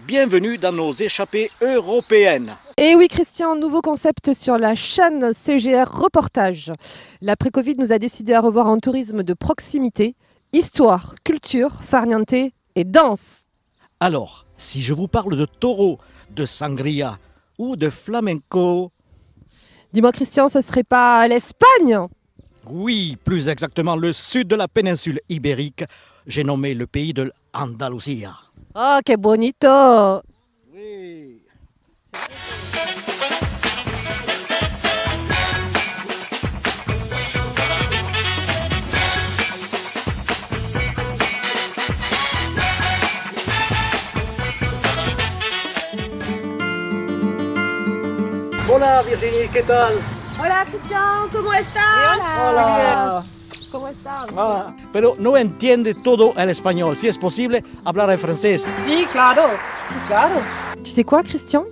bienvenue dans nos échappées européennes. Et oui Christian, nouveau concept sur la chaîne CGR Reportage. L'après-Covid nous a décidé à revoir un tourisme de proximité, histoire, culture, farniente et danse. Alors, si je vous parle de taureau, de sangria ou de flamenco... Dis-moi Christian, ce serait pas l'Espagne? Oui, plus exactement le sud de la péninsule ibérique. J'ai nommé le pays de l'Andalousie. Oh, que bonito! Oui. Hola Virginie, ¿qué tal? Hola Christian, ¿cómo estás? Hola. ¿Cómo estás? Ah, pero no entiende todo el español. Si es posible, hablar en francés. Si, claro. Si, claro. Tu sais quoi Christian?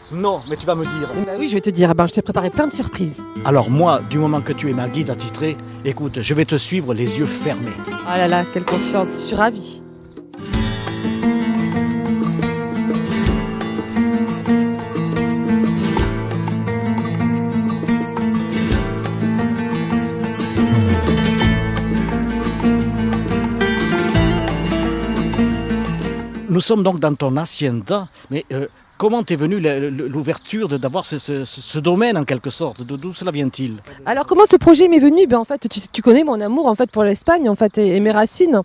Non, mais tu vas me dire. Bah oui, je vais te dire, je t'ai préparé plein de surprises. Alors moi, du moment que tu es ma guide attitrée, écoute, je vais te suivre les yeux fermés. Oh là là, quelle confiance, je suis ravie. Nous sommes donc dans ton hacienda, mais comment t'est venue l'ouverture d'avoir ce domaine en quelque sorte? D'où cela vient-il? Alors comment ce projet m'est venu? En fait, tu connais mon amour en fait pour l'Espagne en fait et mes racines.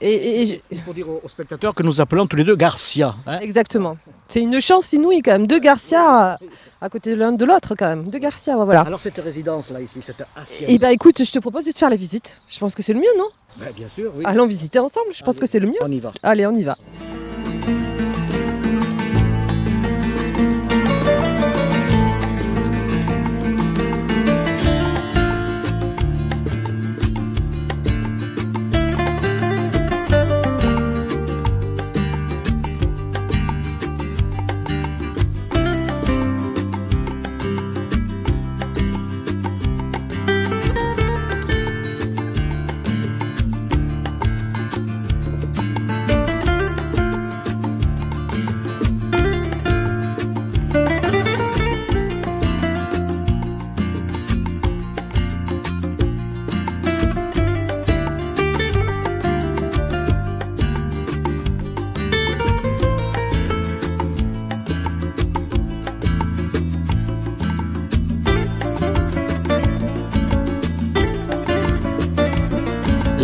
Il faut dire aux spectateurs que nous appelons tous les deux Garcia. Hein? Exactement. C'est une chance inouïe quand même, deux Garcia à côté de l'un de l'autre quand même, deux Garcia, voilà. Alors cette résidence là ici, cette hacienda. Eh bien écoute, je te propose de te faire la visite. Je pense que c'est le mieux, non? Ben, bien sûr, oui. Allons visiter ensemble, je pense que c'est le mieux. On y va. Allez, on y va.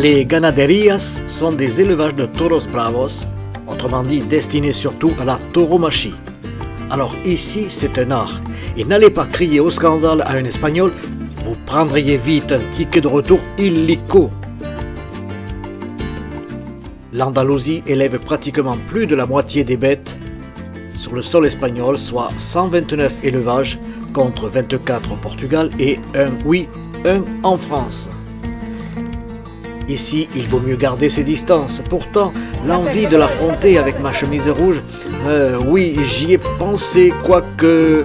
Les ganaderías sont des élevages de toros bravos, autrement dit destinés surtout à la tauromachie. Alors ici, c'est un art. Et n'allez pas crier au scandale à un Espagnol, vous prendriez vite un ticket de retour illico. L'Andalousie élève pratiquement plus de la moitié des bêtes sur le sol espagnol, soit 129 élevages contre 24 au Portugal et un en France. Ici, il vaut mieux garder ses distances. Pourtant, l'envie de l'affronter avec ma chemise rouge, oui, j'y ai pensé, quoique...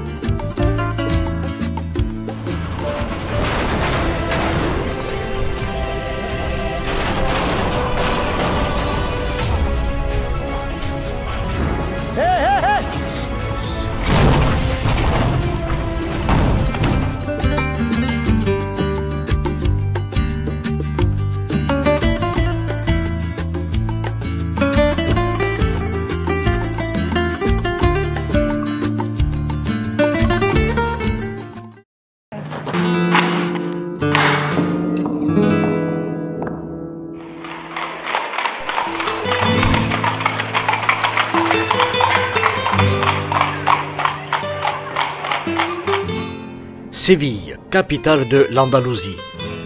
Séville, capitale de l'Andalousie,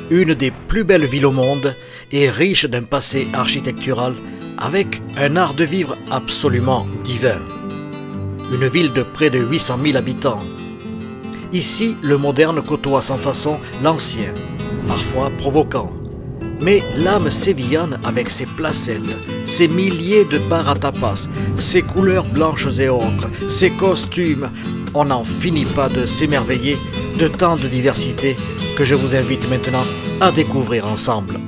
une des plus belles villes au monde et riche d'un passé architectural avec un art de vivre absolument divin. Une ville de près de 800 000 habitants. Ici, le moderne côtoie sans façon l'ancien, parfois provoquant. Mais l'âme sévillane avec ses placettes, ses milliers de bars à tapas, ses couleurs blanches et ocres, ses costumes, on n'en finit pas de s'émerveiller de tant de diversité que je vous invite maintenant à découvrir ensemble.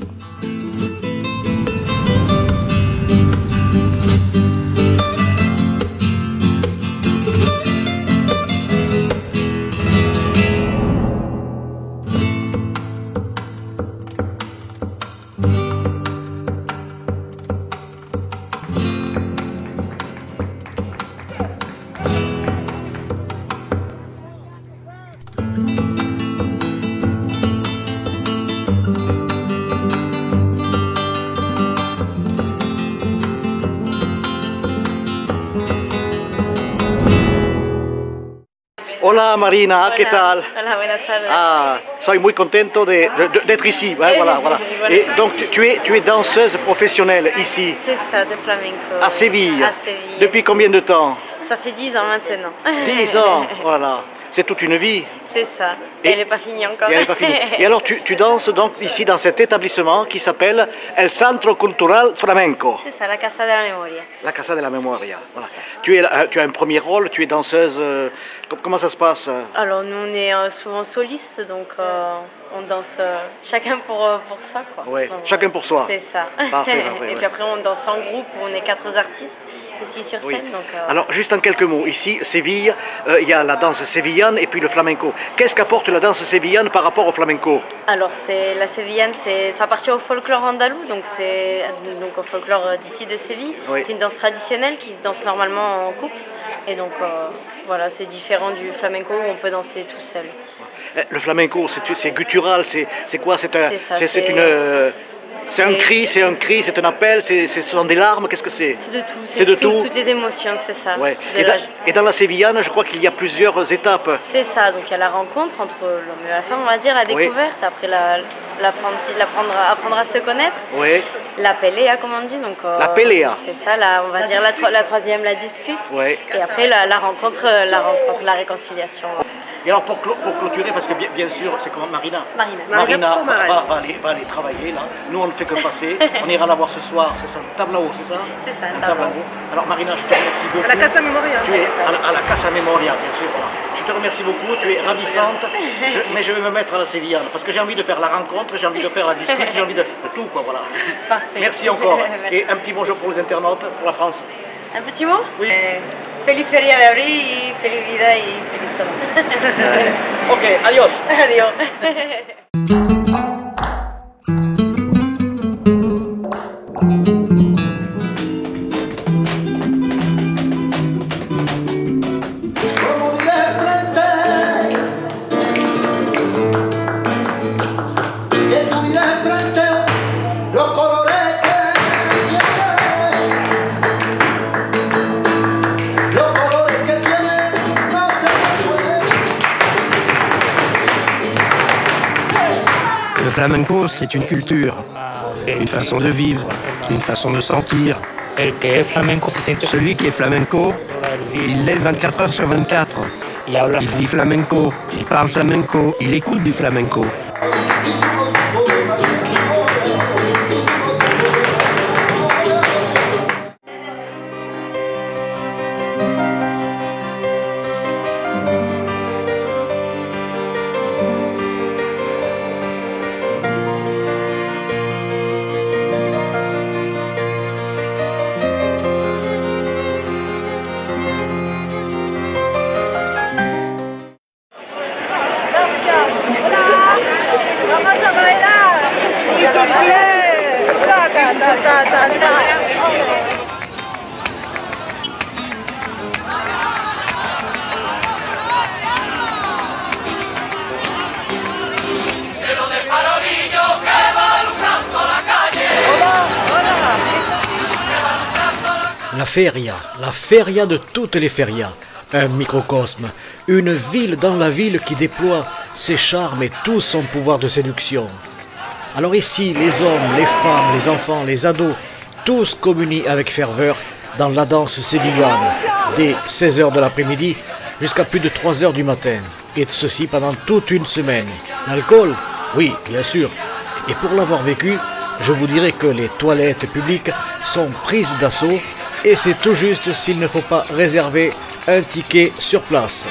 Hola Marina, Hola. ¿qué tal? Hola, buenas tardes. Ah, soy muy contento d'être ici. Ouais, voilà, voilà. Et donc tu es danseuse professionnelle ici, C'est ça, de flamenco. à Séville. À Séville. Depuis combien de temps? Ça fait 10 ans maintenant. 10 ans, voilà. C'est toute une vie. C'est ça. Et- Elle n'est pas finie encore. Et elle est pas finie. Et alors tu danses donc ici dans cet établissement qui s'appelle El Centro Cultural Flamenco, C'est ça, la Casa de la Memoria. la Casa de la Memoria. Voilà. Tu as un premier rôle, tu es danseuse. Comment ça se passe? Alors nous on est souvent solistes, donc on danse chacun pour soi. Quoi. Ouais, Donc, chacun pour soi. C'est ça. Parfait, Et ouais. puis après on danse en groupe, où on est 4 artistes ici sur Oui. scène. Donc, Alors, juste en quelques mots, ici, Séville, il y a la danse sévillane et puis le flamenco. Qu'est-ce qu'apporte la danse sévillane par rapport au flamenco? Alors la sévillane, ça appartient au folklore andalou, donc c'est donc au folklore d'ici de Séville. Oui. C'est une danse traditionnelle qui se danse normalement en couple, et donc voilà, c'est différent du flamenco où on peut danser tout seul. Le flamenco, c'est guttural, c'est quoi? C'est ça, un cri, c'est un appel, ce sont des larmes, qu'est-ce que c'est? C'est de tout, C'est de tout. toutes les émotions, c'est ça. Ouais. De la- Et dans la sévillane, je crois qu'il y a plusieurs étapes. C'est ça, donc il y a la rencontre entre l'homme et la femme, on va dire, la Oui. découverte, après apprendre à se connaître, Oui. la pelea, comme on dit. Donc, La pelea. C'est ça, on va dire la troisième, la dispute. Oui. Et après la rencontre, la réconciliation. Et alors pour clôturer, parce que bien sûr, c'est comme Marina. Marina. Va aller travailler là. Nous, on ne fait que passer. On ira la voir ce soir. C'est ça, table à eau, c'est ça? C'est ça, Une table table à à eau. Alors Marina, je te remercie beaucoup. À la Casa Memoria. Tu es à la Casa Memoria, bien sûr. Voilà. Je te remercie beaucoup. Tu es ravissante. Mais je vais me mettre à la sévillane parce que j'ai envie de faire la rencontre, j'ai envie de faire la dispute, j'ai envie de tout, quoi. Voilà. Parfait. Merci encore. Merci. Et un petit bonjour pour les internautes, pour la France. Un petit mot? Oui. Feliz Feria de Abril, y feliz vida y feliz todo. Ok, adios. Adiós. Como vive el frente, que tú vives enfrente, los colores que tiene, los colores que tiene, no se puede. Le flamenco, c'est une culture, une façon de vivre, une façon de sentir. El que es flamenco se siente Celui qui est flamenco, il l'est 24 heures sur 24. y habla. Il vit flamenco, il parle flamenco, il écoute du flamenco. Vamos a bailar. La feria de toutes les ferias, un microcosme, une ville dans la ville qui déploie ses charmes et tout son pouvoir de séduction. Alors ici, les hommes, les femmes, les enfants, les ados, tous communient avec ferveur dans la danse sévillane, dès 16h de l'après-midi jusqu'à plus de 3h du matin, et ceci pendant toute une semaine. L'alcool? Oui, bien sûr. Et pour l'avoir vécu, je vous dirais que les toilettes publiques sont prises d'assaut, et c'est tout juste s'il ne faut pas réserver un ticket sur place.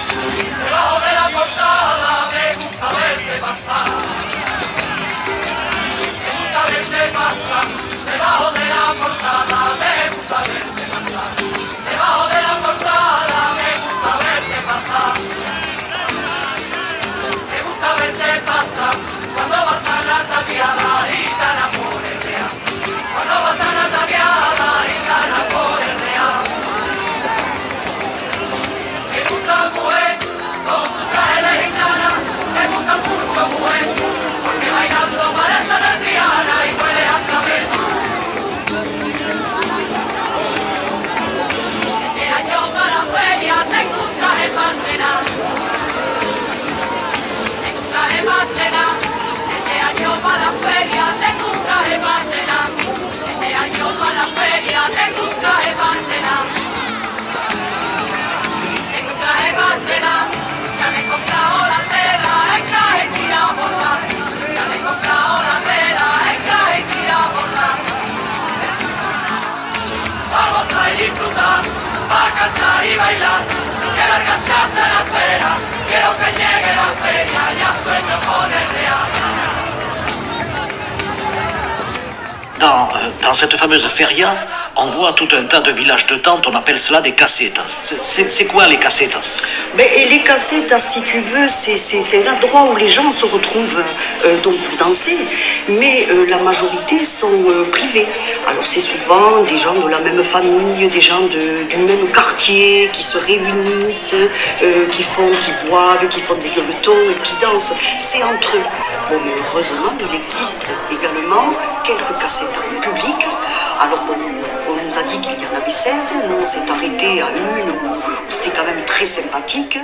Dans cette fameuse feria, on voit tout un tas de villages de tentes, on appelle cela des casetas. C'est quoi les casetas? Les casetas, si tu veux, c'est l'endroit où les gens se retrouvent donc pour danser, mais la majorité sont privés. Alors c'est souvent des gens de la même famille, des gens du même quartier qui se réunissent, qui boivent, qui font des gueuletons et qui dansent. C'est entre eux. Bon, mais heureusement, il existe également quelques casetas publiques. Alors bon, on nous a dit qu'il y en avait 16, nous on s'est arrêté à une où c'était quand même très sympathique.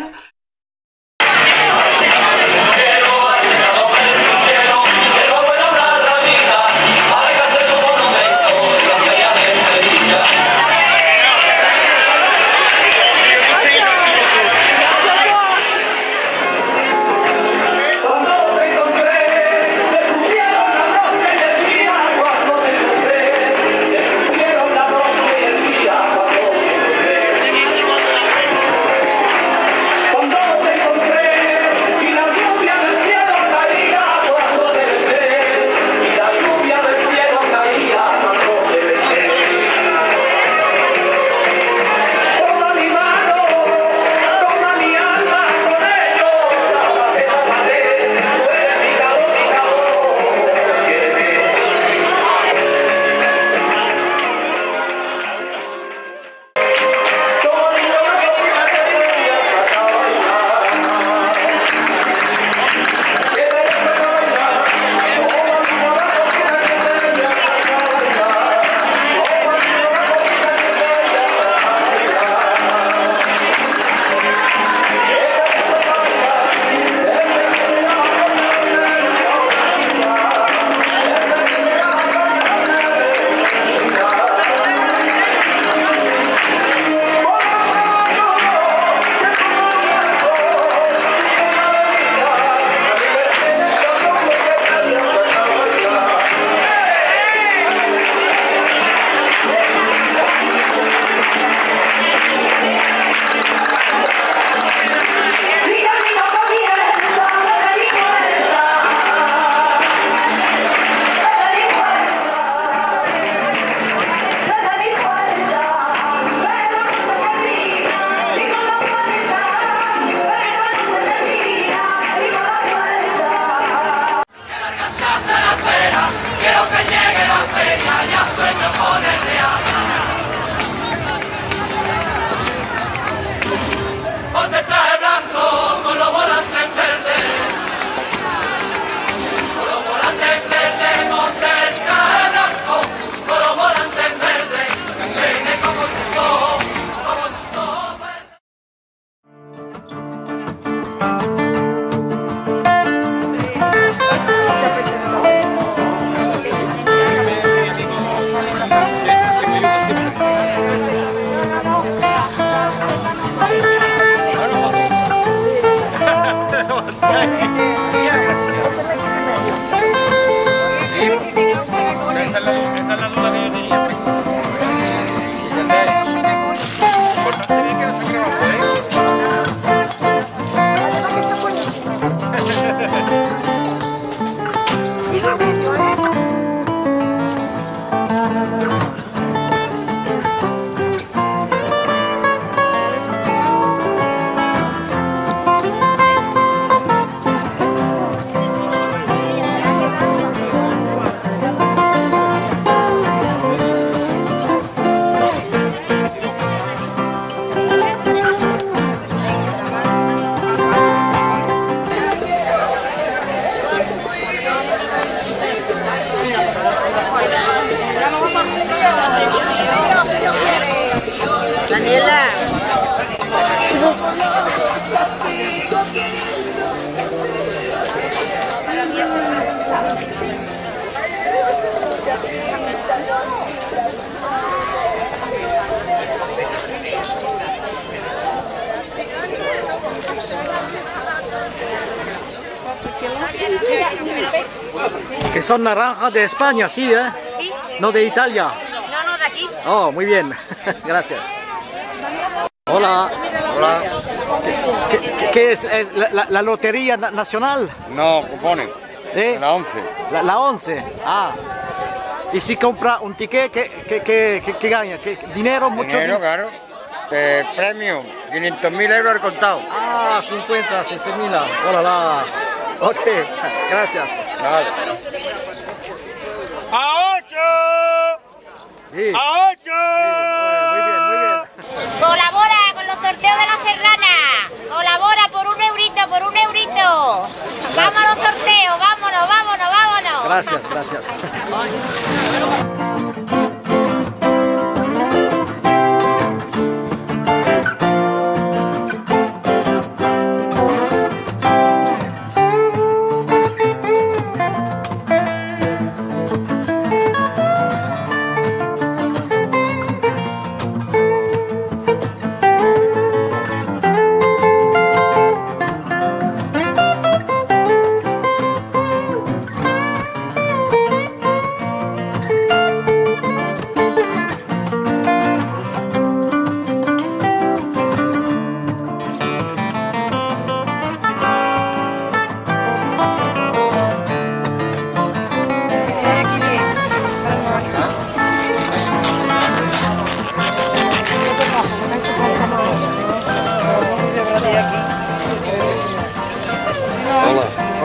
Que son naranjas de España, sí, ¿eh? Sí. No de Italia. No, no, de aquí. Oh, muy bien. Gracias. Hola. Hola. ¿Qué es? ¿Es la Lotería Nacional? No, cupones. ¿Eh? La 11. La 11. Ah. Y si compra un ticket, ¿qué gana? ¿Dinero? Mucho Dinero, claro. Premio, 500.000 euros al contado. Ah, 50, 60.000. Hola, la. Ok, gracias. Vale. ¡A 8! Sí. ¡A 8! Muy bien, muy bien. Colabora con los sorteos de la Serrana. Colabora por un eurito, por un eurito. Vamos a los sorteos, vámonos, vámonos, vámonos. Gracias, gracias.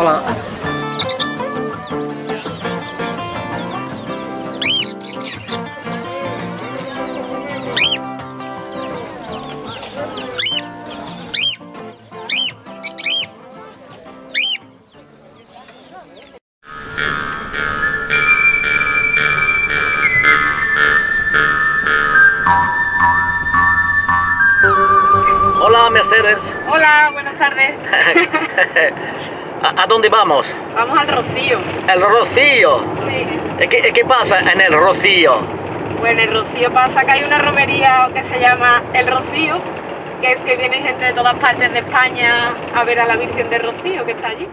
Hola. Hola, Mercedes. Hola, buenas tardes. ¿A dónde vamos? Vamos al Rocío. El Rocío. Sí. ¿Qué pasa en el Rocío? Pues en el Rocío pasa que hay una romería que se llama El Rocío, que es que viene gente de todas partes de España a ver a la Virgen de Rocío, que está allí.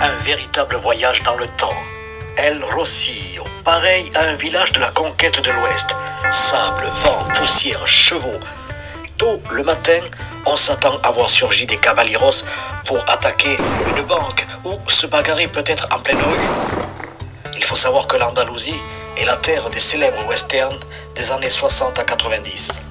Un véritable voyage dans le temps. El Rocío, pareil à un village de la conquête de l'Ouest. Sable, vent, poussière, chevaux. Tôt le matin, on s'attend à voir surgir des caballeros pour attaquer une banque ou se bagarrer peut-être en pleine rue. Il faut savoir que l'Andalousie est la terre des célèbres westerns des années 60 à 90.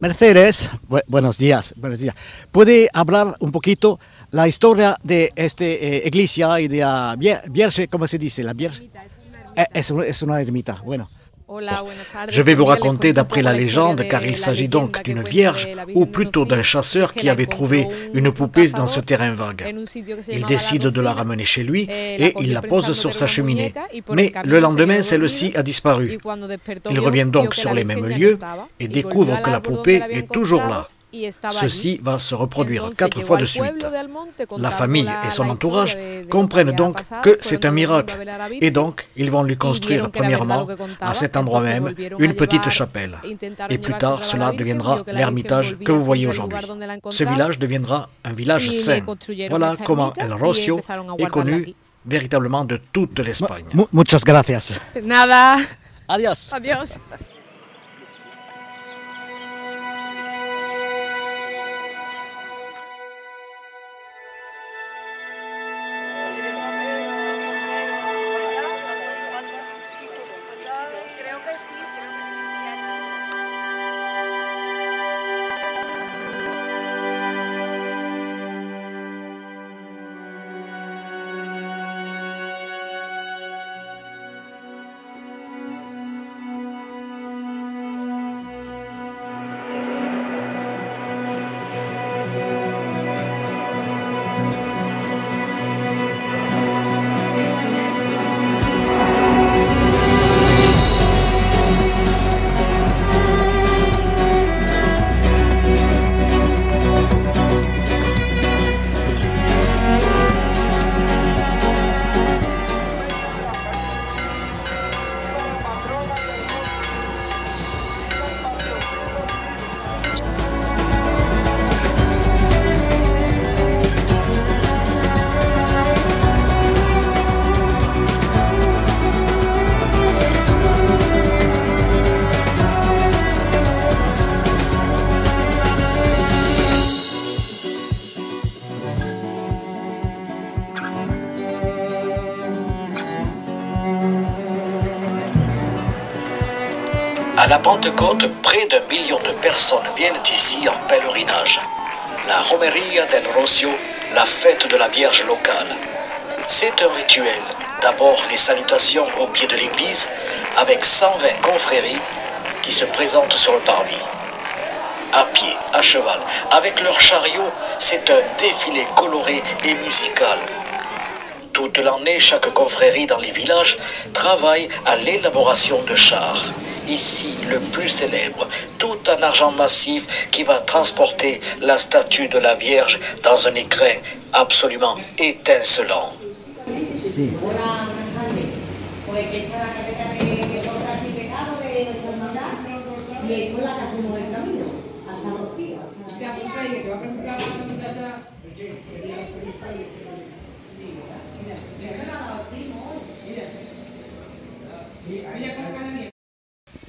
Mercedes, buenos días, buenos días. ¿Puede hablar un poquito la historia de esta iglesia y de la Vierge, ¿cómo se dice? La Vierge es una ermita, bueno. Je vais vous raconter d'après la légende, car il s'agit donc d'une vierge, ou plutôt d'un chasseur qui avait trouvé une poupée dans ce terrain vague. Il décide de la ramener chez lui et il la pose sur sa cheminée. Mais le lendemain, celle-ci a disparu. Il revient donc sur les mêmes lieux et découvre que la poupée est toujours là. Ceci va se reproduire 4 fois de suite. La famille et son entourage comprennent donc que c'est un miracle et donc ils vont lui construire premièrement à cet endroit même une petite chapelle. Et plus tard cela deviendra l'ermitage que vous voyez aujourd'hui. Ce village deviendra un village saint. Voilà comment El Rocío est connu véritablement de toute l'Espagne. Muchas gracias. Nada. Adiós. Adiós. À la Pentecôte, près d'1 million de personnes viennent ici en pèlerinage. La Romeria del Rocio, la fête de la Vierge locale. C'est un rituel. D'abord les salutations au pied de l'église, avec 120 confréries qui se présentent sur le parvis. À pied, à cheval, avec leurs chariots, c'est un défilé coloré et musical. Toute l'année, chaque confrérie dans les villages travaille à l'élaboration de chars. Ici, le plus célèbre, tout en argent massif qui va transporter la statue de la Vierge dans un écrin absolument étincelant.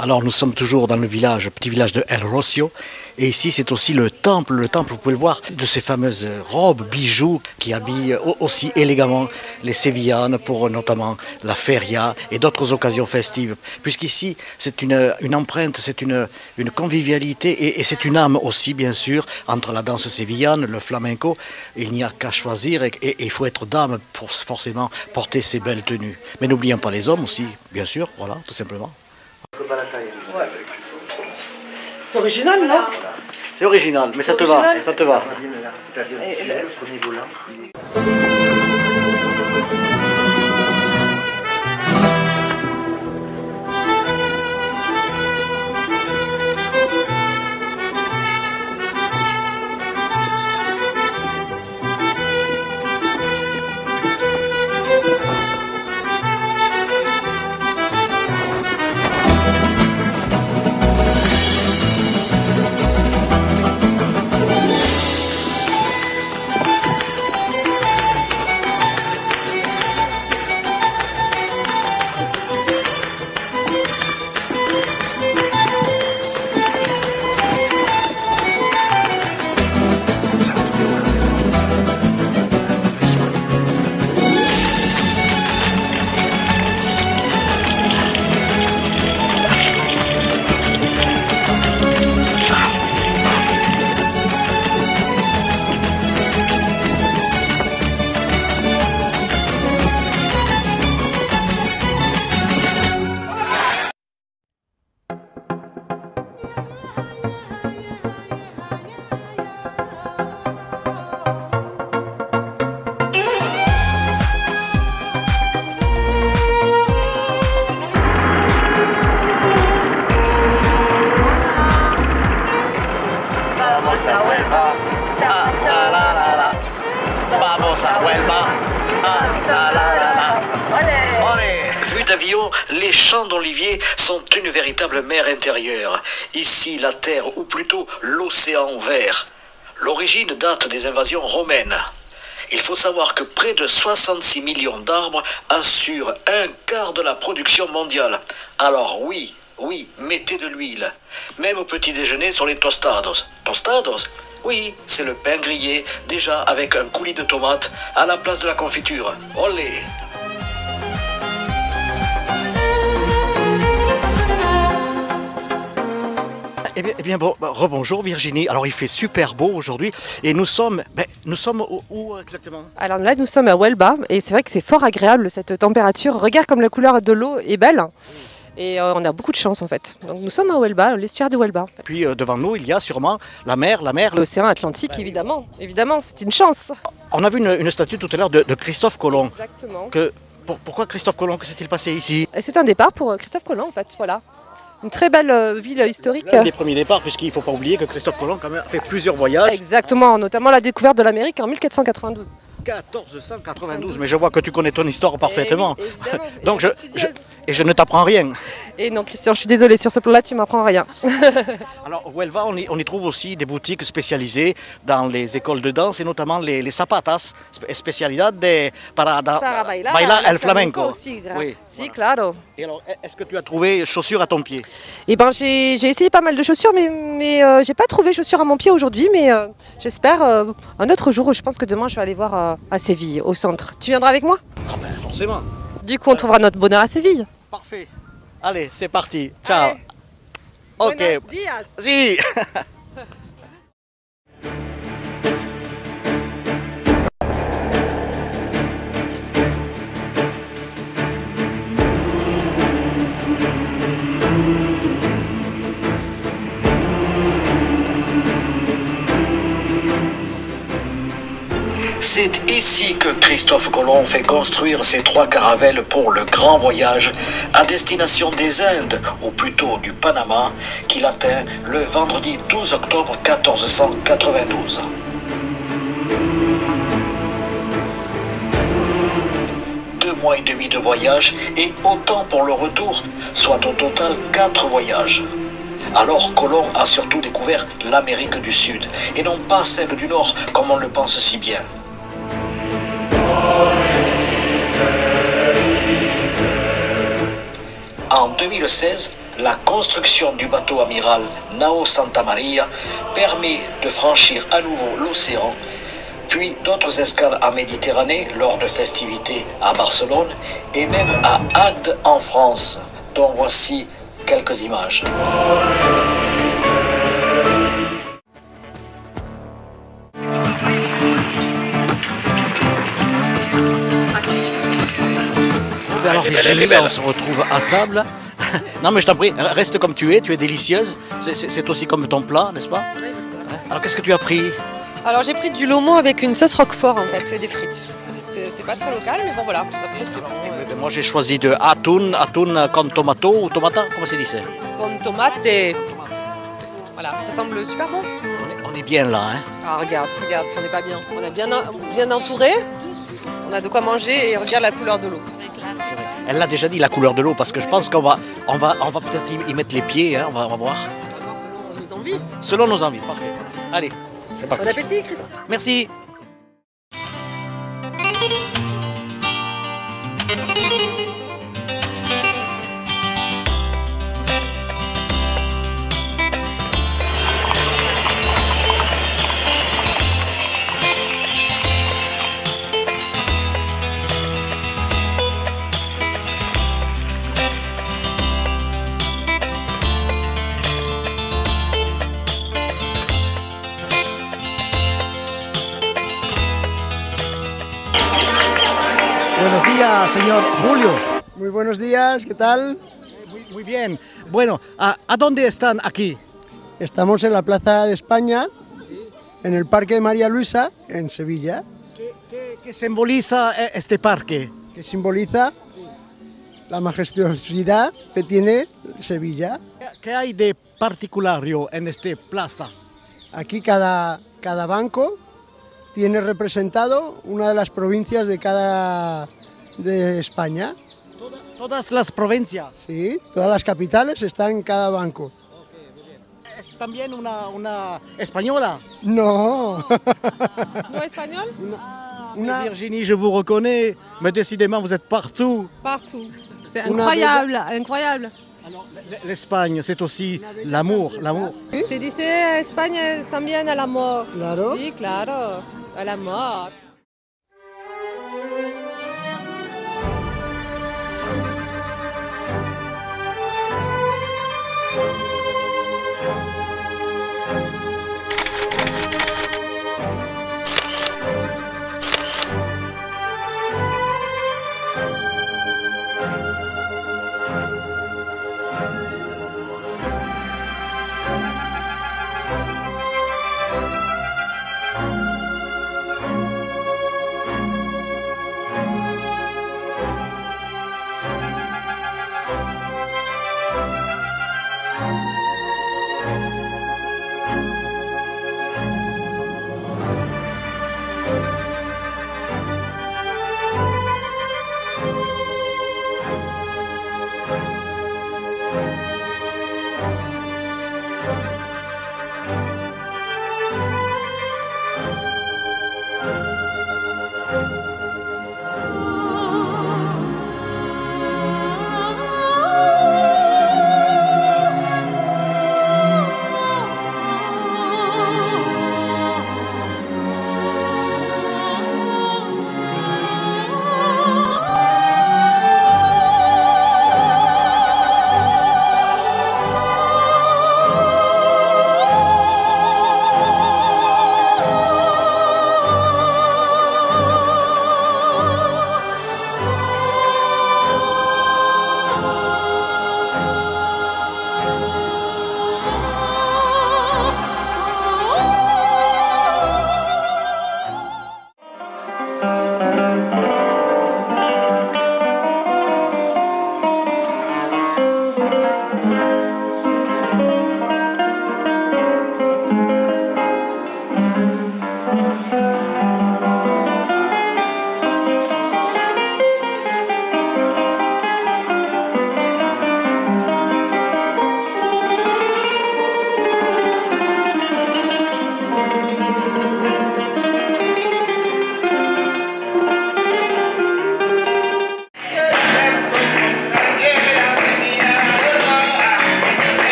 Alors nous sommes toujours dans le village, petit village de El Rocio, et ici c'est aussi le temple, vous pouvez le voir, de ces fameuses robes, bijoux qui habillent aussi élégamment les Sévillanes pour notamment la feria et d'autres occasions festives. Puisqu'ici c'est une empreinte, c'est une convivialité et c'est une âme aussi bien sûr entre la danse sévillane, le flamenco. Il n'y a qu'à choisir et il faut être dame pour forcément porter ces belles tenues. Mais n'oublions pas les hommes aussi, bien sûr, voilà, tout simplement. Ouais. C'est original, non? C'est original, mais ça te va, ça te va. Vue d'avion, les champs d'oliviers sont une véritable mer intérieure. Ici, la terre, ou plutôt l'océan vert. L'origine date des invasions romaines. Il faut savoir que près de 66 millions d'arbres assurent un quart de la production mondiale. Alors oui, mettez de l'huile. Même au petit déjeuner sur les tostados. Tostados? Oui, c'est le pain grillé, déjà avec un coulis de tomates à la place de la confiture. Olé! Eh bien bon, rebonjour Virginie. Alors il fait super beau aujourd'hui et nous sommes où exactement? Alors là, nous sommes à Huelva et c'est vrai que c'est fort agréable cette température. Regarde comme la couleur de l'eau est belle et on a beaucoup de chance en fait. Donc nous sommes à Huelva, l'estuaire de Huelva. Puis devant nous, il y a sûrement la mer. L'océan Atlantique, évidemment, c'est une chance. On a vu une statue tout à l'heure de Christophe Colomb. Exactement. Pourquoi Christophe Colomb? Que s'est-il passé ici? C'est un départ pour Christophe Colomb en fait, voilà. Une très belle ville historique. L'un des premiers départs, puisqu'il ne faut pas oublier que Christophe Colomb quand même a fait plusieurs voyages. Exactement, notamment la découverte de l'Amérique en 1492. 1492, mais je vois que tu connais ton histoire parfaitement. Oui, donc je ne t'apprends rien. Et non Christian, je suis désolée, sur ce plan-là tu m'apprends rien. Alors Huelva, on y trouve aussi des boutiques spécialisées dans les écoles de danse et notamment les zapatas, spécialidad para bailar el flamenco. Aussi, oui, si, claro. Et alors, est-ce que tu as trouvé chaussures à ton pied? Eh ben, j'ai essayé pas mal de chaussures, mais j'ai pas trouvé chaussures à mon pied aujourd'hui, mais j'espère un autre jour. Je pense que demain je vais aller voir à Séville, au centre. Tu viendras avec moi? Ah ben forcément. Du coup, on trouvera notre bonheur à Séville. Parfait. Allez, c'est parti. Ciao. Allez. Ok. Buenos días. Si. C'est ici que Christophe Colomb fait construire ses 3 caravelles pour le grand voyage à destination des Indes, ou plutôt du Panama, qu'il atteint le vendredi 12 octobre 1492. Deux mois et demi de voyage et autant pour le retour, soit au total 4 voyages. Alors Colomb a surtout découvert l'Amérique du Sud, et non pas celle du Nord comme on le pense si bien. En 2016, la construction du bateau amiral Nao Santa Maria permet de franchir à nouveau l'océan, puis d'autres escales en Méditerranée lors de festivités à Barcelone et même à Agde en France, dont voici quelques images. Alors Virginie, on se retrouve à table. Non mais je t'en prie, reste comme tu es délicieuse. C'est aussi comme ton plat, n'est-ce pas? Alors qu'est-ce que tu as pris? Alors j'ai pris du lomo avec une sauce roquefort en fait, et des frites. C'est pas très local, mais bon voilà. Après, c'est bon, moi j'ai choisi de atun con tomato ou tomata, comment c'est dit ça? Con tomate et... Voilà, ça semble super bon. On est bien là, hein? Ah regarde, si on n'est pas bien. On est bien entouré, on a de quoi manger et regarde la couleur de l'eau. Elle l'a déjà dit, la couleur de l'eau, parce que je pense qu'on va peut-être y mettre les pieds, hein, on va voir. Selon nos envies. Selon nos envies, parfait. Allez, c'est parti. Bon appétit, Christian. Merci. Buenos días, señor Julio. Muy buenos días, ¿qué tal? Muy bien. Bueno, ¿a dónde están aquí? Estamos en la Plaza de España, en el Parque de María Luisa, en Sevilla. ¿Qué simboliza este parque? Que simboliza la majestuosidad que tiene Sevilla. ¿Qué hay de particulario en esta plaza? Aquí cada banco tiene representado una de las provincias de España. ¿Todas las provincias? Sí, todas las capitales están en cada banco. ¿Es también una española? No. ¿No espagnol? Virginie, je vous reconnais, mais décidément vous êtes partout. Partout. C'est incroyable, incroyable. L'Espagne, c'est aussi l'amour, l'amour. Se dice España es también el amor. Claro. Sí, claro, el amor.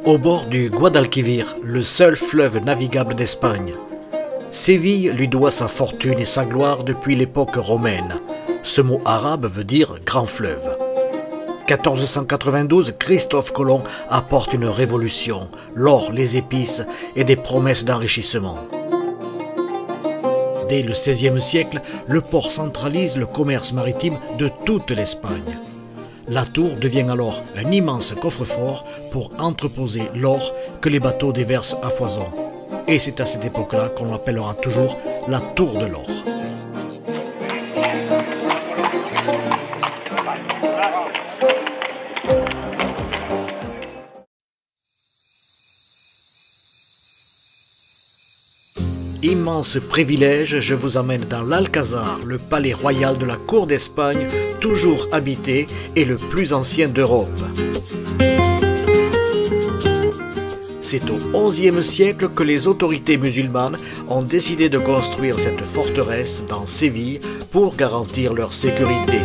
Au bord du Guadalquivir, le seul fleuve navigable d'Espagne, Séville lui doit sa fortune et sa gloire depuis l'époque romaine. Ce mot arabe veut dire grand fleuve. 1492, Christophe Colomb apporte une révolution, l'or, les épices et des promesses d'enrichissement. Dès le XVIe siècle, le port centralise le commerce maritime de toute l'Espagne. La tour devient alors un immense coffre-fort pour entreposer l'or que les bateaux déversent à foison. Et c'est à cette époque-là qu'on l'appellera toujours la tour de l'or. Immense privilège, je vous emmène dans l'Alcazar, le palais royal de la cour d'Espagne, toujours habité et le plus ancien d'Europe. C'est au XIe siècle que les autorités musulmanes ont décidé de construire cette forteresse dans Séville pour garantir leur sécurité.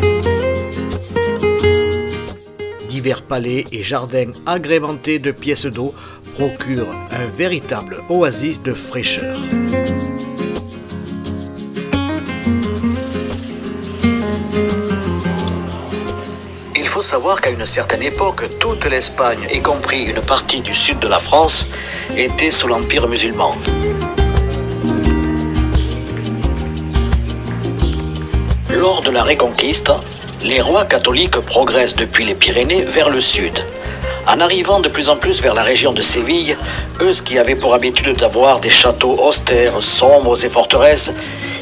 Divers palais et jardins agrémentés de pièces d'eau procurent un véritable oasis de fraîcheur. Il faut savoir qu'à une certaine époque, toute l'Espagne, y compris une partie du sud de la France, était sous l'empire musulman. Lors de la Reconquiste, les rois catholiques progressent depuis les Pyrénées vers le sud. En arrivant de plus en plus vers la région de Séville, eux qui avaient pour habitude d'avoir des châteaux austères, sombres et forteresses,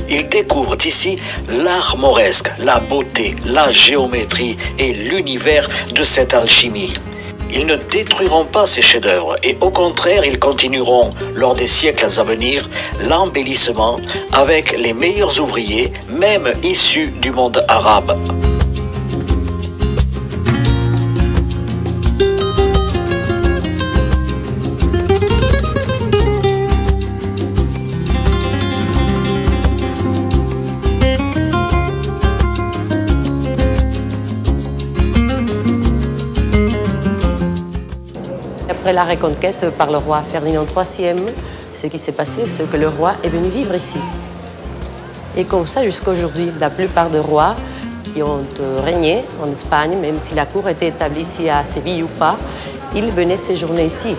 ils découvrent ici l'art mauresque, la beauté, la géométrie et l'univers de cette alchimie. Ils ne détruiront pas ces chefs-d'œuvre et au contraire, ils continueront, lors des siècles à venir, l'embellissement avec les meilleurs ouvriers, même issus du monde arabe. Après la reconquête par le roi Ferdinand III, ce qui s'est passé, c'est que le roi est venu vivre ici. Et comme ça, jusqu'à aujourd'hui, la plupart des rois qui ont régné en Espagne, même si la cour était établie ici à Séville ou pas, ils venaient séjourner ici.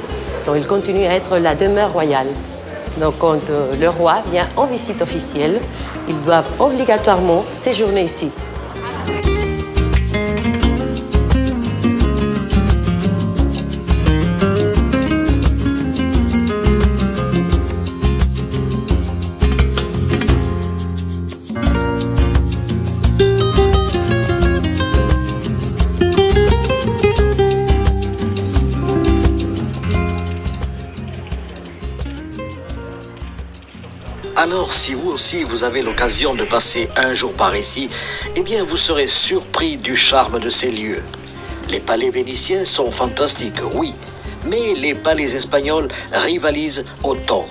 Donc ils continuent à être la demeure royale. Donc quand le roi vient en visite officielle, ils doivent obligatoirement séjourner ici. Alors, si vous aussi vous avez l'occasion de passer un jour par ici, eh bien vous serez surpris du charme de ces lieux. Les palais vénitiens sont fantastiques, oui, mais les palais espagnols rivalisent autant.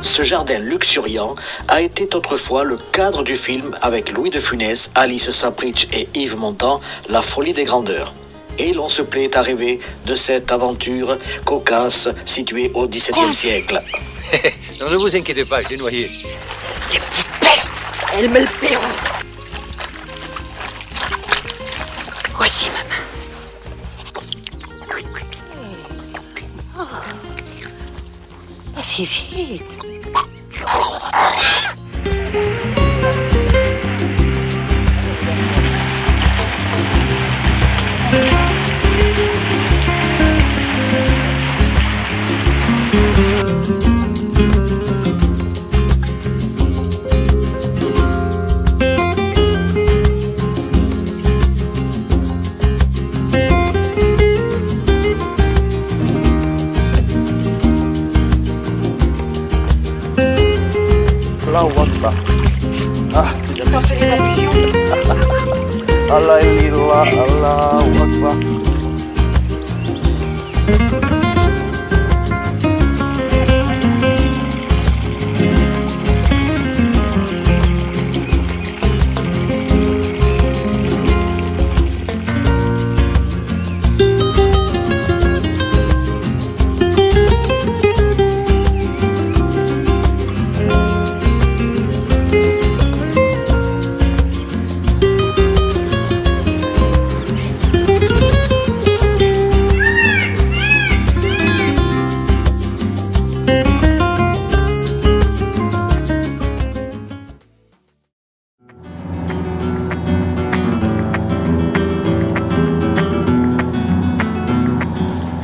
Ce jardin luxuriant a été autrefois le cadre du film avec Louis de Funès, Alice Sapritch et Yves Montand, La folie des grandeurs. Et l'on se plaît à rêver de cette aventure cocasse située au XVIIe siècle. Non, ne vous inquiétez pas, je l'ai noyé. Les petites pestes, elles me le paieront. Voici ma main. Oh. Pas si vite. Allahu Akbar. Alhamdulillah, Allahu Akbar.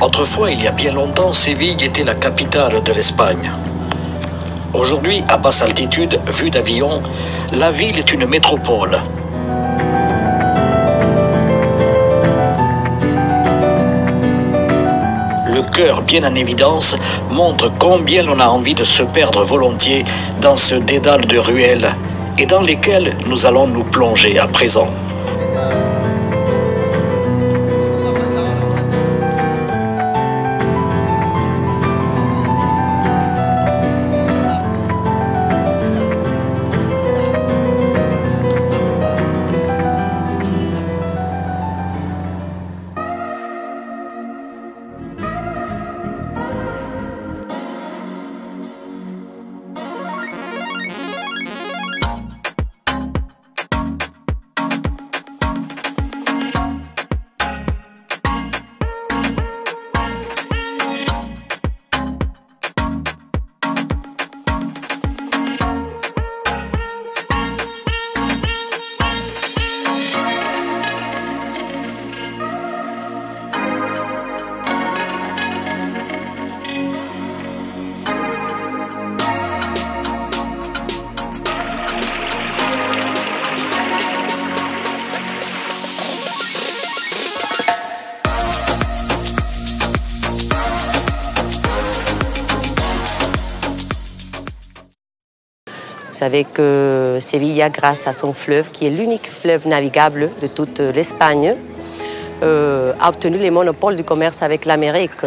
Autrefois, il y a bien longtemps, Séville était la capitale de l'Espagne. Aujourd'hui, à basse altitude, vue d'avion, la ville est une métropole. Le cœur bien en évidence montre combien l'on a envie de se perdre volontiers dans ce dédale de ruelles et dans lesquelles nous allons nous plonger à présent. Vous savez que Séville, grâce à son fleuve, qui est l'unique fleuve navigable de toute l'Espagne, a obtenu les monopoles du commerce avec l'Amérique.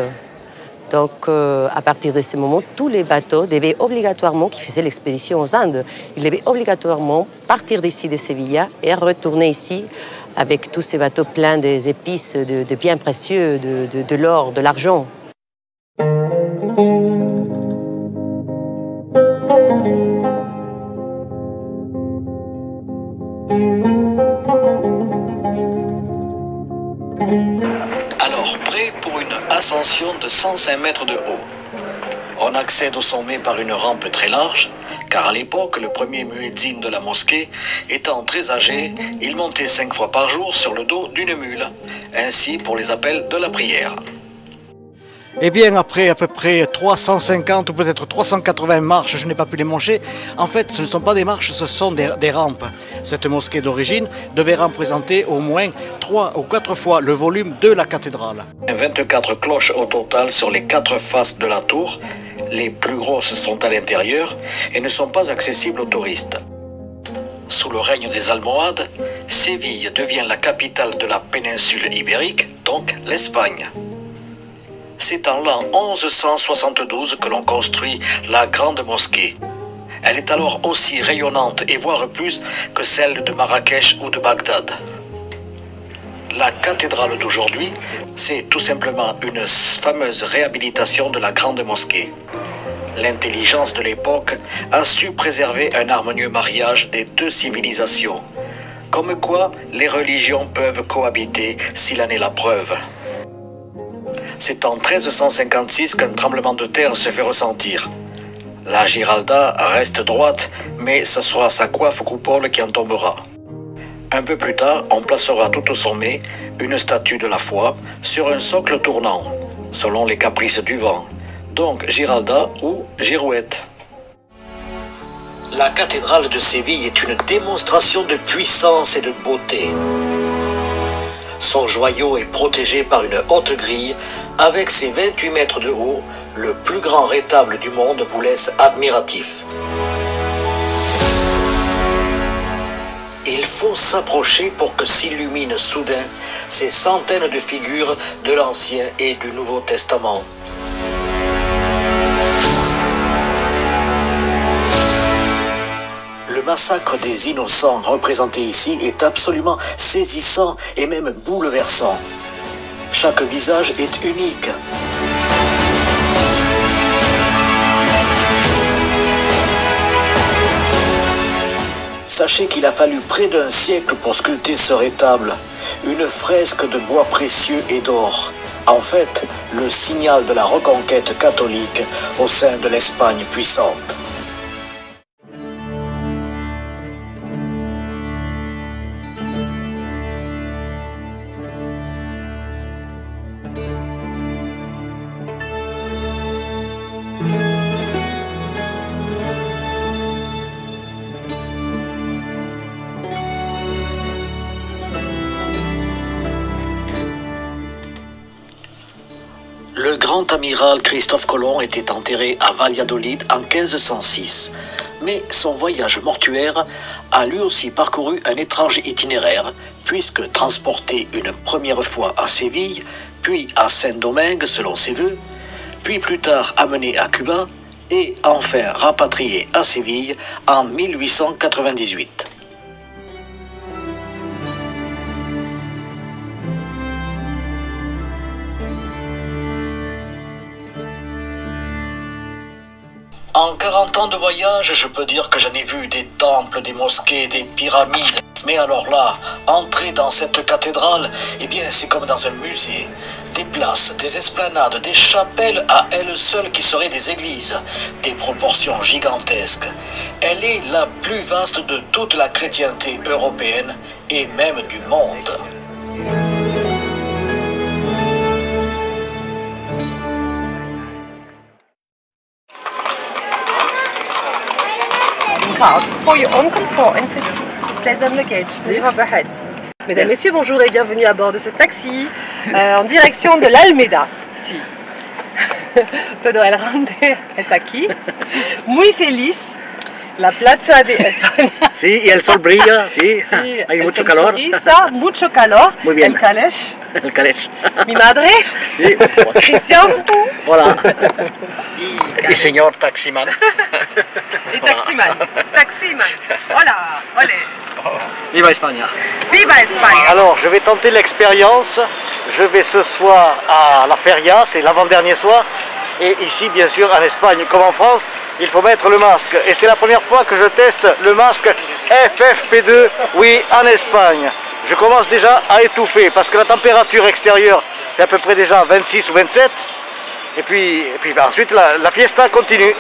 Donc, à partir de ce moment, tous les bateaux devaient obligatoirement, qui faisaient l'expédition aux Indes, ils devaient obligatoirement partir d'ici de Séville et retourner ici avec tous ces bateaux pleins des épices, de biens précieux, de l'or, de l'argent. Alors, prêt pour une ascension de 105 mètres de haut. On accède au sommet par une rampe très large, car à l'époque, le premier muezzin de la mosquée étant très âgé, il montait 5 fois par jour sur le dos d'une mule, ainsi pour les appels de la prière. Eh bien, après à peu près 350 ou peut-être 380 marches, je n'ai pas pu les manger. En fait, ce ne sont pas des marches, ce sont des rampes. Cette mosquée d'origine devait représenter au moins 3 ou 4 fois le volume de la cathédrale. 24 cloches au total sur les 4 faces de la tour. Les plus grosses sont à l'intérieur et ne sont pas accessibles aux touristes. Sous le règne des Almohades, Séville devient la capitale de la péninsule ibérique, donc l'Espagne. C'est en l'an 1172 que l'on construit la grande mosquée. Elle est alors aussi rayonnante et voire plus que celle de Marrakech ou de Bagdad. La cathédrale d'aujourd'hui, c'est tout simplement une fameuse réhabilitation de la grande mosquée. L'intelligence de l'époque a su préserver un harmonieux mariage des deux civilisations. Comme quoi, les religions peuvent cohabiter s'il en est la preuve. C'est en 1356 qu'un tremblement de terre se fait ressentir. La Giralda reste droite, mais ce sera sa coiffe coupole qui en tombera. Un peu plus tard, on placera tout au sommet une statue de la foi sur un socle tournant, selon les caprices du vent, donc Giralda ou Girouette. La cathédrale de Séville est une démonstration de puissance et de beauté. Son joyau est protégé par une haute grille. Avec ses 28 mètres de haut, le plus grand rétable du monde vous laisse admiratif. Il faut s'approcher pour que s'illuminent soudain ces centaines de figures de l'Ancien et du Nouveau Testament. Le massacre des innocents représenté ici est absolument saisissant et même bouleversant. Chaque visage est unique. Sachez qu'il a fallu près d'un siècle pour sculpter ce rétable, une fresque de bois précieux et d'or. En fait, le signal de la reconquête catholique au sein de l'Espagne puissante. Le grand amiral Christophe Colomb était enterré à Valladolid en 1506, mais son voyage mortuaire a lui aussi parcouru un étrange itinéraire, puisque transporté une première fois à Séville, puis à Saint-Domingue selon ses vœux, puis plus tard amené à Cuba, et enfin rapatrié à Séville en 1898. En 40 ans de voyage, je peux dire que j'en ai vu des temples, des mosquées, des pyramides. Mais alors là, entrer dans cette cathédrale, eh bien c'est comme dans un musée. Des places, des esplanades, des chapelles à elles seules qui seraient des églises. Des proportions gigantesques. Elle est la plus vaste de toute la chrétienté européenne et même du monde. Card for your own comfort and safety. Displays on luggage. Leave overhead. Mesdames, Messieurs, bonjour et bienvenue à bord de ce taxi en direction de l'Almeda. Sí. Todo el grande es aquí. Muy feliz La Plaza de España. Sí, y el sol brilla, sí, Sí, hay el mucho sol calor. sonrisa, mucho calor. Muy bien. El Calèche. El Calèche. Mi madre. Sí. Cristian. Voilà. Y señor taximan. Et taximan. Taximan. Hola, olé. Viva España. Viva España. Alors, je vais tenter l'expérience. Je vais ce soir à la Feria, c'est l'avant-dernier soir. Et ici, bien sûr, en Espagne, comme en France, il faut mettre le masque. Et c'est la première fois que je teste le masque FFP2, oui, en Espagne. Je commence déjà à étouffer parce que la température extérieure est à peu près déjà 26 ou 27. Et puis ensuite, la fiesta continue.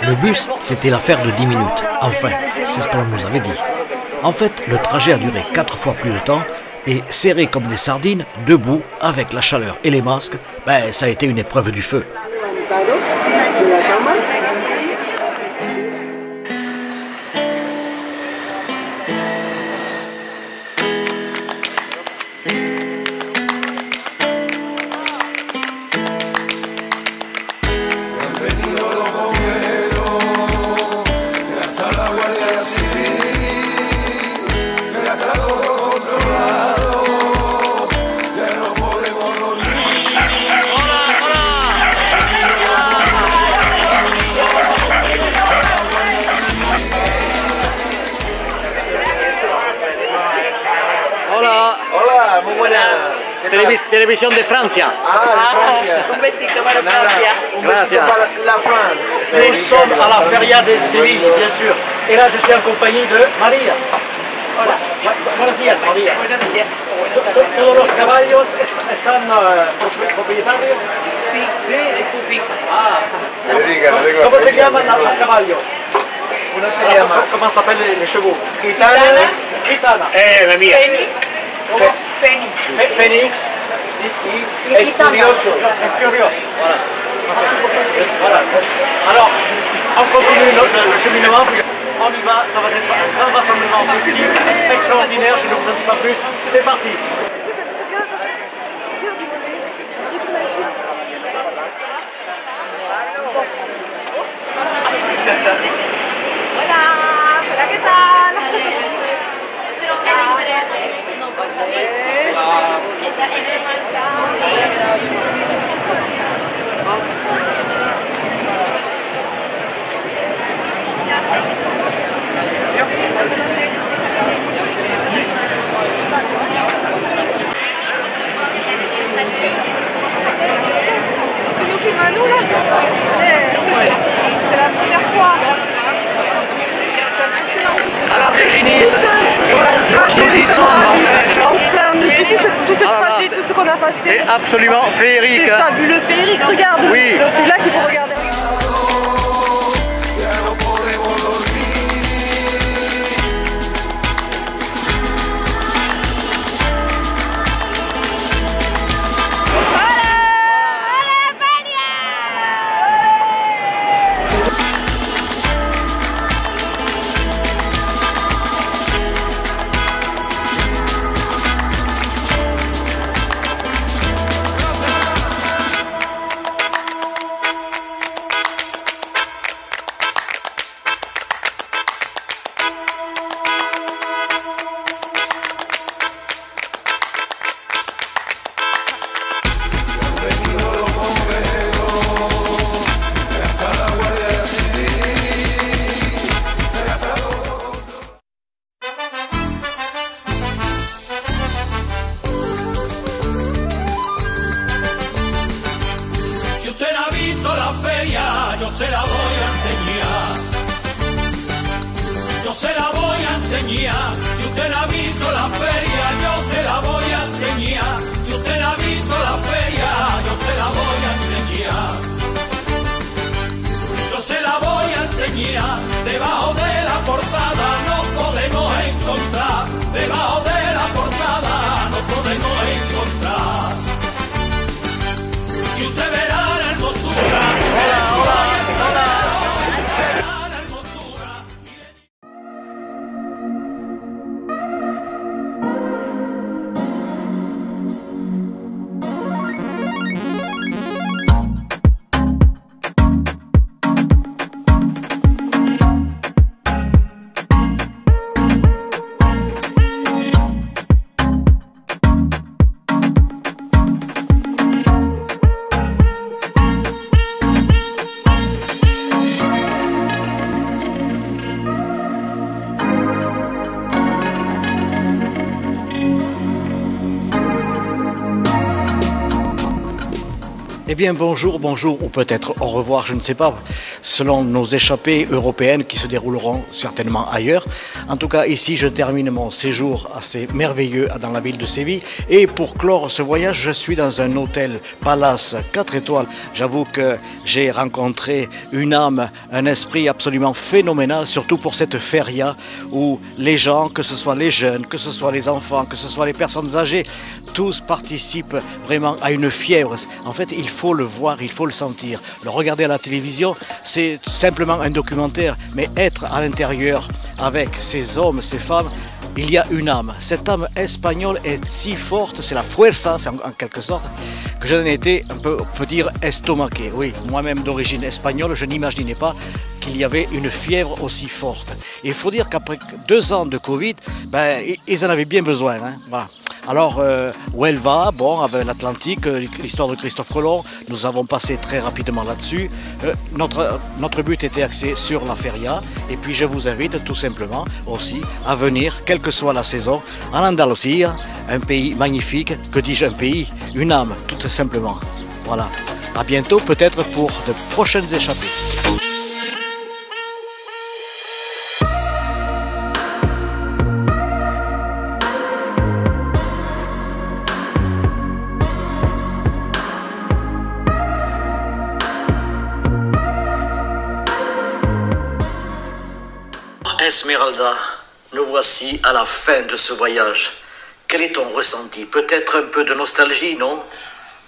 Le bus, c'était l'affaire de 10 minutes. Enfin, c'est ce qu'on nous avait dit. En fait, le trajet a duré 4 fois plus de temps et serré comme des sardines, debout, avec la chaleur et les masques, ben, ça a été une épreuve du feu. Hola, muy buena. Televisión de Francia. Ah, de Francia. Un besito para Francia. Un besito para la France. Nous sommes à la Feria de Séville, bien sûr. Et là, je suis en compagnie de María. Hola. Buenos días, María. Buenos días. ¿Todos los caballos están propietarios? Sí. ¿Sí? Ah. ¿Cómo se llaman los caballos? ¿Cómo se llaman les chevaux? Gitana. La mía. Fénix. Fénix. Es curioso. Es curioso. Voilà. Alors, on continue le cheminement. On y va, ça va être un grand rassemblement festif, extraordinaire, je ne vous en dis pas plus. C'est parti. Hola, ¿qué tal? Tu nous filmes à nous là? C'est la première fois. Nous y sommes Enfin, tout ce trajet, tout ce qu'on a passé. C'est absolument féerique. C'est fabuleux, féerique, regarde. Oui. C'est là qu'il faut regarder. Debajo de la portada nos podemos encontrar. Debajo de la portada nos podemos encontrar. Y usted verá la hermosura. Eh bien bonjour, bonjour ou peut-être au revoir, je ne sais pas, selon nos échappées européennes qui se dérouleront certainement ailleurs. En tout cas ici je termine mon séjour assez merveilleux dans la ville de Séville et pour clore ce voyage je suis dans un hôtel Palace 4 étoiles. J'avoue que j'ai rencontré une âme, un esprit absolument phénoménal, surtout pour cette feria où les gens, que ce soit les jeunes, que ce soit les enfants, que ce soit les personnes âgées, tous participent vraiment à une fièvre. En fait, il faut le voir, il faut le sentir. Le regarder à la télévision, c'est simplement un documentaire, mais être à l'intérieur avec ces hommes, ces femmes, il y a une âme. Cette âme espagnole est si forte, c'est la fuerza, c'est en quelque sorte, que j'en ai été un peu, on peut dire, estomaqué. Oui, moi-même d'origine espagnole, je n'imaginais pas qu'il y avait une fièvre aussi forte. Et il faut dire qu'après 2 ans de Covid, ben, ils en avaient bien besoin. Hein, voilà. Alors, Huelva, bon, avec l'Atlantique, l'histoire de Christophe Colomb, nous avons passé très rapidement là-dessus. Notre but était axé sur la feria. Et puis, je vous invite tout simplement aussi à venir, quelle que soit la saison, en Andalousie, un pays magnifique, que dis-je, un pays, une âme, tout simplement. Voilà. À bientôt, peut-être pour de prochaines échappées. Esmeralda, nous voici à la fin de ce voyage. Quel est ton ressenti? Peut-être un peu de nostalgie, non?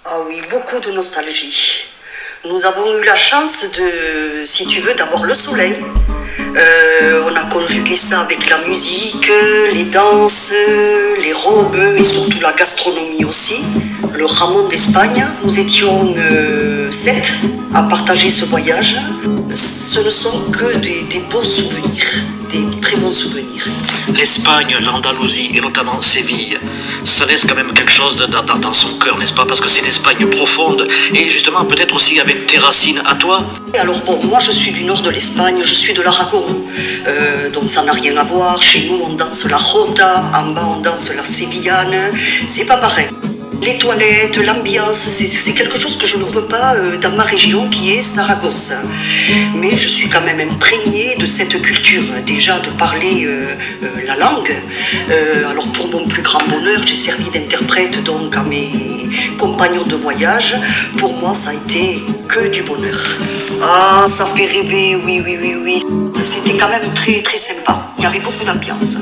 Ah oui, beaucoup de nostalgie. Nous avons eu la chance de, si tu veux, d'avoir le soleil. On a conjugué ça avec la musique, les danses, les robes et surtout la gastronomie aussi. Le Ramon d'Espagne, nous étions 7 à partager ce voyage. Ce ne sont que des beaux souvenirs, des très bons souvenirs. L'Espagne, l'Andalousie et notamment Séville, ça laisse quand même quelque chose dans son cœur, n'est-ce pas? Parce que c'est l'Espagne profonde et justement peut-être aussi avec tes racines à toi. Alors bon, moi je suis du nord de l'Espagne, je suis de l'Aragon, donc ça n'a rien à voir. Chez nous on danse la jota, en bas on danse la sévillane, c'est pas pareil. Les toilettes, l'ambiance, c'est quelque chose que je ne veux pas dans ma région qui est Saragosse. Mais je suis quand même imprégnée de cette culture, déjà de parler la langue. Alors pour mon plus grand bonheur, j'ai servi d'interprète donc à mes compagnons de voyage. Pour moi, ça a été que du bonheur. Ah, ça fait rêver, oui, oui, oui, oui. C'était quand même très, très sympa. Il y avait beaucoup d'ambiance.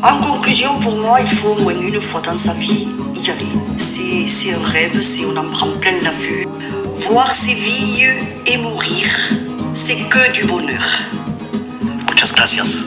En conclusion, pour moi, il faut au moins une fois dans sa vie y aller. C'est un rêve, on en prend plein la vue. Voir Séville et mourir, c'est que du bonheur. Muchas gracias.